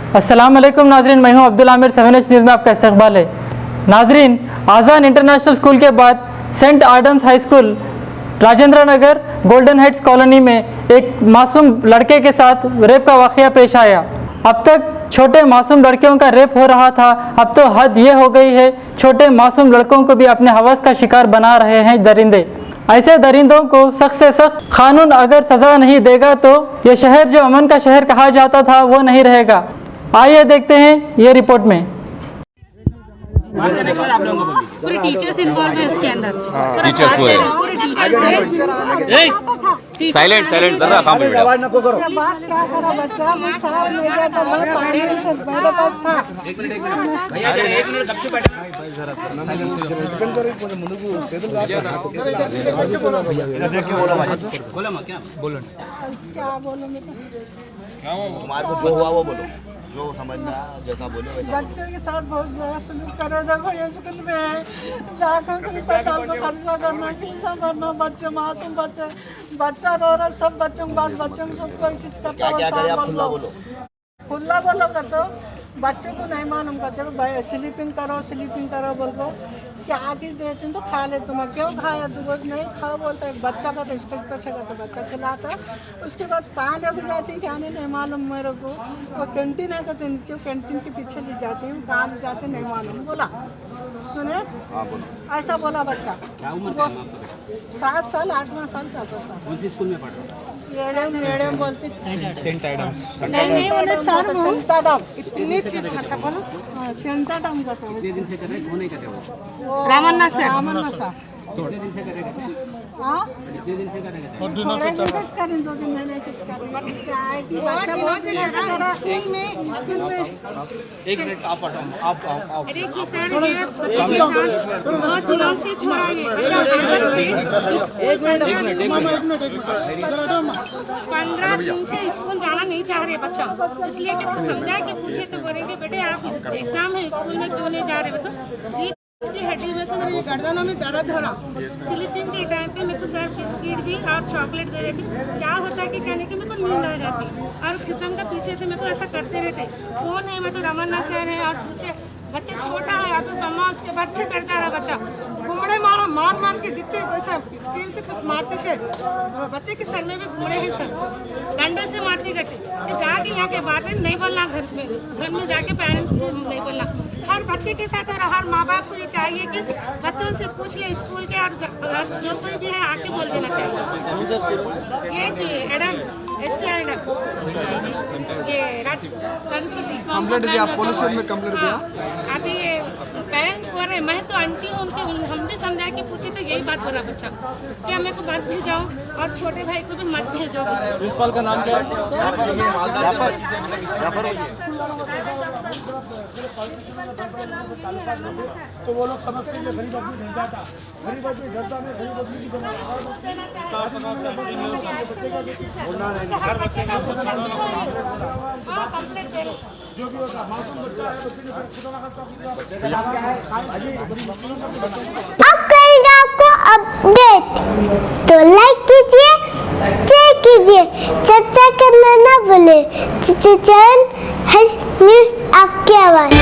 अस्सलाम वालेकुम नाजरीन, मैं हूं अब्दुल आमिर। 7H न्यूज़ में आपका इस्तकबाल है। नाजरीन, आज़ान इंटरनेशनल स्कूल के बाद Saint आडम्स high school Rajendra Nagar golden Heights colony में एक मासूम लड़के के साथ रेप का वाक़या पेश आया। अब तक छोटे मासूम लड़कियों का रेप हो रहा था, अब तो हद ये हो गई है, छोटे मासूम लड़कों को भी अपने हवस का शिकार बना रहे हैं दरिंदे। ऐसे दरिंदों को सख्त से सख्त कानून अगर सज़ा नहीं देगा तो ये शहर जो अमन का शहर कहा जाता था वो नहीं रहेगा। आइए देखते हैं ये रिपोर्ट में। पूरे टीचर्स इन्वॉल्व है इसके अंदर। टीचर्स पूरे साइलेंट जरा काम बेटा आवाज नको करो। बात क्या करा बच्चा, मैं साहब ले गया था, मैं पानी मेरे पास था। भैया एक मिनट दब से बैठो जरा साइलेंस चिकन करे मुझे मुंडू सेदल देख के बोला भाई, बोला मैं क्या बोलो क्या बोलूं मैं, क्या वो तुम्हारे को जो हुआ वो बोलो, जो समझना जैसा बोलो वैसा। बच्चे के साथ बहुत बुरा सलूक करे। देखो ये स्कूल में जाकर पैसा को खर्चा करना, फीसा भरना, बच्चे मासूम बच्चा रो रहा, सब बच्चों को सब कोशिश करता है। क्या करे आप खुला बोलो, खुला बोलो कर दो। बच्चे को नहीं मालूम करते भाई, स्लीपिंग करो बोल को क्या आगे देते हैं तो खा ले। तुम्हें क्यों खाया, तू रोज नहीं खाओ बोलता है। बच्चा का तो इसका तो बच्चा खिलाता, उसके बाद कहाँ लेकर जाती है क्या नहीं मालूम मेरे को। तो कैंटीन है कहते नीचे कैंटीन के पीछे ले जाती हूँ, कहाँ ले जाते नहीं मालूम। बोला सुने ऐसा बोला बच्चा। 7 साल 8वां साल चलता था। कौन सी स्कूल में पढ़ रहे एडम बोलते सेंट एडम्स। नहीं उन्हें सर सेंट एडम इतनी चीज अच्छा बोलो। सेंट एडम का था। कितने दिन से कर रहे हैं, कौन नहीं कर रहे वो? रामन्ना सा कितने दिन से कर रहे हैं? हाँ कितने दिन से कर रहे हैं? थोड़े दिन से करें, 2 दिन मैंने कुछ करें। क्या है कि बच्चा बहुत स्कूल में एक मिनट आप हटाओ। अरे कि सर ये बच्चे के साथ बहुत दिनों से छोड़ा है। एक मिनट 15 दिन से स्कूल जाना नहीं चाह रहे बच्चा, इसलिए कि समझा कि पूछे तो बोलेंगे बेटे आप एग्जाम है स्कूल में क्यों नहीं जा रहे। मतलब की हड्डी में से मेरे गर्दनों में दर्द हो रहा। स्लीपिंग के टाइम पे मेरे को सर बिस्किट भी और चॉकलेट दे देती। क्या होता है कि कहने की मेरे को नींद आ जाती और किस्म का पीछे से मेरे को ऐसा करते रहते। कौन है, मैं तो रमन्ना सर है और दूसरे बच्चे छोटा है अभी मम्मा, उसके बाद फिर डरता रहा बच्चा। घुमड़े मार के डिच्चे वैसा स्केल से कुछ मारते से बच्चे के सर में भी घुमड़े हैं सर, डंडे से मारती करती कि जाके यहाँ के बातें नहीं बोलना, घर में जाके पेरेंट्स को नहीं बोलना। हर बच्चे के साथ और हर माँ बाप को ये चाहिए कि बच्चों से पूछ ले स्कूल के, और जो कोई भी है आके बोल देना चाहिए। ये चाहिए एडम ये कंप्लेंट दिया पुलिस में, कंप्लेंट दिया। अभी पेरेंट्स बोल रहे, मैं तो आंटी हूँ उनके, हम भी समझा के पूछे तो यही बात बोला बच्चा कि हमें को मत भेजाओ और छोटे भाई को भी मत भेजो। प्रिंसिपल का नाम क्या है? तो वो लोग समझते हैं गरीब आदमी नहीं जाता, गरीब आदमी डरता में, गरीब आदमी की जो भी होता मासूम बच्चा है तो फिर अब करेंगे आपको अपडेट, तो लाइक कीजिए, शेयर कीजिए, चर्चा करना ना भूले। चैनल न्यूज़ आपकी आवाज़।